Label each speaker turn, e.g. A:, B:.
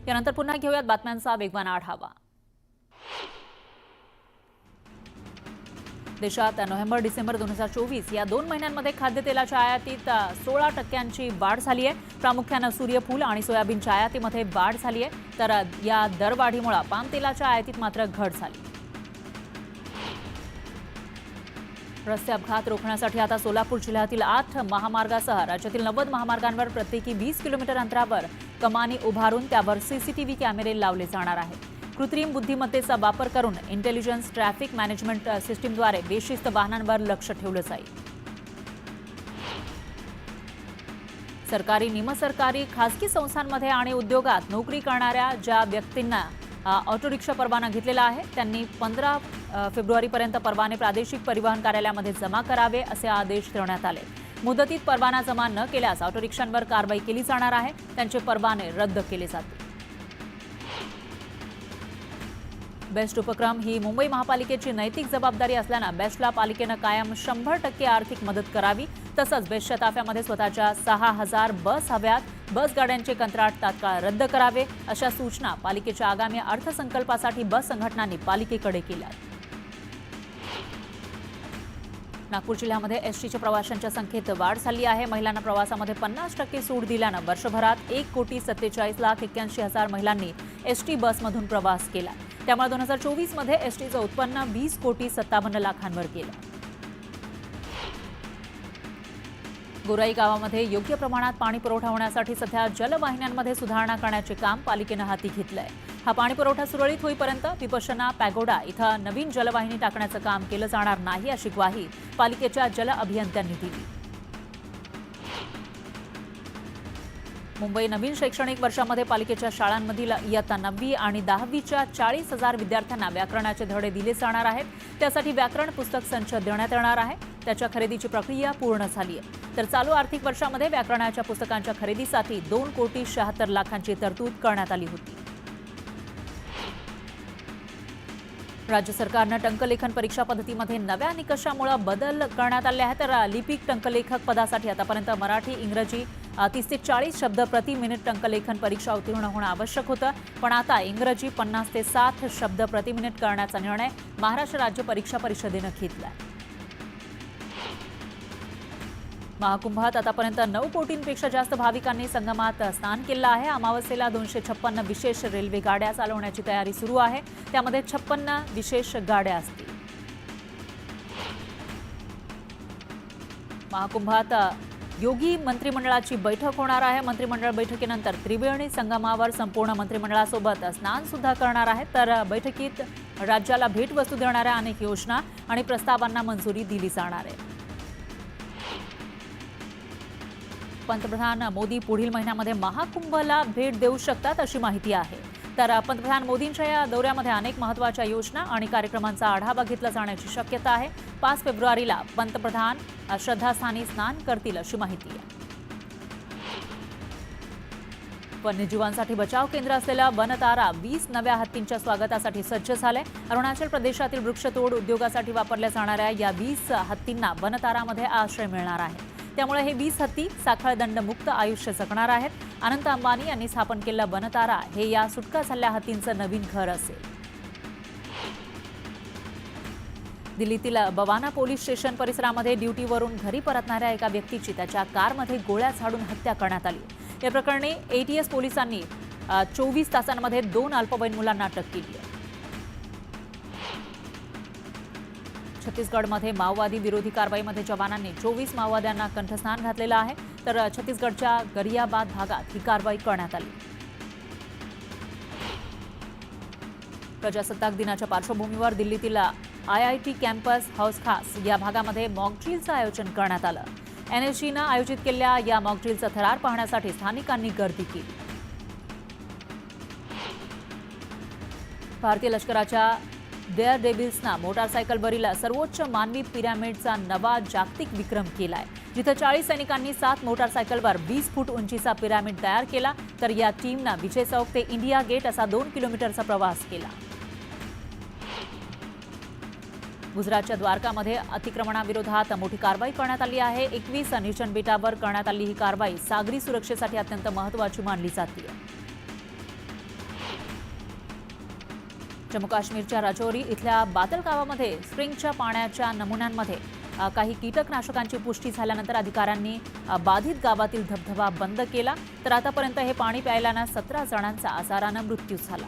A: यानंतर पुन्हा घेऊयात बातम्यांचा वेगवान आढावा। देशात नोव्हेंबर-डिसेंबर 2024 या 2 महिन्यांमध्ये खाद्यतेलाच्या आयातीत 16% वाढ झाली आहे। प्रामुख्याने सूर्यफूल आणि सोयाबीनच्या आयातीमध्ये वाढ झाली आहे, तर या दरवाढीमुळे पाम तेलाच्या आयातीत मात्र घट झाली। रस्ते अपघात रोखण्यासाठी आता सोलापूर जिल्ह्यातील 8 महामार्गासह राज्यातील 90 महामार्गांवर प्रत्येकी 20 किलोमीटर अंतरावर कमानी उभारून त्यावर सीसीटीव्ही कॅमेरे लावले जाणार आहेत। कृत्रिम बुद्धिमत्तेचा वापर करून इंटेलिजन्स ट्रॅफिक मॅनेजमेंट सिस्टीमद्वारे बेशिस्त वाहनांवर लक्ष ठेवलं जाईल। सरकारी, निमसरकारी, खासगी संस्थांमध्ये आणि उद्योगात नोकरी करणाऱ्या ज्या व्यक्तींना ऑटो रिक्षा परवाना घेतलेला आहे त्यांनी 15 फेब्रुवारीपर्यंत परवाने प्रादेशिक परिवहन कार्यालयामध्ये जमा करावे असे आदेश देण्यात आले। मुदतीत परवाना जमा न केल्यास ऑटो रिक्षांवर कारवाई केली जाणार आहे, त्यांचे परवाने रद्द केले जातील। बेस्ट उपक्रम ही मुंबई महापालिकेची नैतिक जबाबदारी असल्याने बेस्टला पालिकेने कायम 100% आर्थिक मदत करावी। तसंच बेस्टच्या ताफ्यामध्ये स्वतःच्या 6000 बस हव्यात, बस गाड्यांचे कंत्राट तात्काळ रद्द करावे अशा सूचना पालिकेच्या आगामी अर्थसंकल्पासाठी बस संघटनांनी पालिकेकडे केल्या। नागपूर जिल्ह्यामध्ये एसटीच्या प्रवाशांच्या संख्येत वाढ झाली आहे। महिलांना प्रवासामध्ये 50% सूट दिल्याने वर्षभरात 1,47,81,000 महिलांनी एसटी बसमधून प्रवास केला। त्यामुळे 2024 मध्ये एसटीचं उत्पन्न 20,57,00,000 गेलं। गोराई गावामध्ये योग्य प्रमाणात पाणी पुरवठा होण्यासाठी सध्या जलवाहिन्यांमध्ये सुधारणा करण्याचे काम पालिकेने हाती घेतलंय। हा पाणी पुरवठा सुरळीत होईपर्यंत विपश्यना पॅगोडा इथं नवीन जलवाहिनी टाकण्याचं काम केलं जाणार नाही अशी ग्वाही पालिकेच्या जल अभियंत्यांनी दिली। मुंबई नवीन शैक्षणिक वर्षामध्ये पालिकेच्या शाळांमधील इयत्ता 9वी आणि 10वीच्या 40,000 विद्यार्थ्यांना व्याकरणाचे धडे दिले जाणार आहेत। त्यासाठी व्याकरण पुस्तक संच देण्यात येणार आहे। त्याच्या खरेदीची प्रक्रिया पूर्ण झाली आहे। तर चालू आर्थिक वर्षामध्ये व्याकरणाच्या पुस्तकांच्या खरेदीसाठी 2,76,00,000ची तरतूद करण्यात आली होती। राज्य सरकारने टंकलेखन परीक्षा पद्धतीमध्ये नव्या निकषामुळे बदल करण्यात आले आहेत। तर लिपिक टंकलेखक पदासाठी आतापर्यंत मराठी, इंग्रजी 30 ते 40 शब्द प्रति मिनिट टंकलेखन परीक्षा उत्तीर्ण होणं आवश्यक होतं, पण आता इंग्रजी 50 ते 60 शब्द प्रति मिनिट करण्याचा निर्णय महाराष्ट्र राज्य परीक्षा परिषदेने घेतलाय। महाकुंभात आतापर्यंत 9 कोटींपेक्षा जास्त भाविकांनी संगमात स्नान केलं आहे। अमावस्येला 256 विशेष रेल्वे गाड्या चालवण्याची तयारी सुरू आहे। त्यामध्ये 56 विशेष गाड्या असतील। महाकुंभात योगी मंत्रिमंडळाची बैठक होणार आहे। मंत्रिमंडळ बैठकीनंतर त्रिवेणी संगमावर संपूर्ण मंत्रिमंडळासोबत स्नान सुद्धा करणार आहे। तर बैठकीत राज्याला भेटवस्तू देणाऱ्या अनेक योजना आणि प्रस्तावांना मंजुरी दिली जाणार आहे। पंतप्रधान मोदी पुढील महिन्यामध्ये महाकुंभला भेट देऊ शकतात अशी माहिती आहे। तर पंतप्रधान मोदींच्या या दौऱ्यामध्ये अनेक महत्त्वाच्या योजना आणि कार्यक्रमांचा आढावा घेतला जाण्याची शक्यता आहे। 5 फेब्रुवारीला पंतप्रधान श्रद्धास्थानी स्नान करतील अशी माहिती आहे। वन्यजीवांसाठी बचाव केंद्र असलेला वनतारा 20 नव्या हत्तींच्या स्वागतासाठी सज्ज झालाय। अरुणाचल प्रदेशातील वृक्षतोड उद्योगासाठी वापरल्या जाणाऱ्या या 20 हत्तींना वनतारामध्ये आश्रय मिळणार आहे। त्यामुळे हे 20 हत्ती साखळदंडमुक्त आयुष्य जगणार आहेत। अनंत अंबानी यांनी स्थापन केलेला वनतारा हे या सुटका झालेल्या हत्तींचं नवीन घर असेल। दिल्लीतील बवाना पोलीस स्टेशन परिसरामध्ये ड्युटीवरून घरी परतणाऱ्या एका व्यक्तीची त्याच्या कारमध्ये गोळ्या झाडून हत्या करण्यात आली। या प्रकरणी एटीएस पोलिसांनी 24 तासांमध्ये 2 अल्पवयीन मुलांना अटक केली आहे। छत्तीसगडमध्ये माओवादी विरोधी कारवाईमध्ये जवानांनी 24 माओवाद्यांना कंठस्नान घातलेलं आहे। तर छत्तीसगडच्या गरियाबाद भागात ही कारवाई करण्यात आली। प्रजासत्ताक दिनाच्या पार्श्वभूमीवर दिल्लीतील IIT कॅम्पस हाऊस खास या भागामध्ये मॉकड्रिलचं आयोजन करण्यात आलं। NSGनं आयोजित केलेल्या या मॉकड्रिलचा थरार पाहण्यासाठी स्थानिकांनी गर्दी केली। भारतीय लष्कराच्या डेअर डेव्हिल्सना मोटारसायकलवरील सर्वोच्च मानवी पिरॅमिडचा नवा जागतिक विक्रम केलाय, जिथे 40 सैनिकांनी 7 मोटारसायकलवर 20 फूट उंचीचा पिरॅमिड तयार केला। तर या टीमनं विजय चौक ते इंडिया गेट असा 2 किलोमीटरचा प्रवास केला। गुजरातच्या द्वारकामध्ये अतिक्रमणाविरोधात मोठी कारवाई करण्यात आली आहे। 21 निर्जन बेटावर करण्यात आलेली ही कारवाई सागरी सुरक्षेसाठी अत्यंत महत्त्वाची मानली जाते। जम्मू काश्मीरच्या राजौरी इथल्या बातल गावामध्ये स्प्रिंगच्या पाण्याच्या नमुन्यांमध्ये काही कीटकनाशकांची पुष्टी झाल्यानंतर अधिकाऱ्यांनी बाधित गावातील धबधबा बंद केला. तर आतापर्यंत हे पाणी प्यायल्यानं 17 जणांचा आजारानं मृत्यू झाला.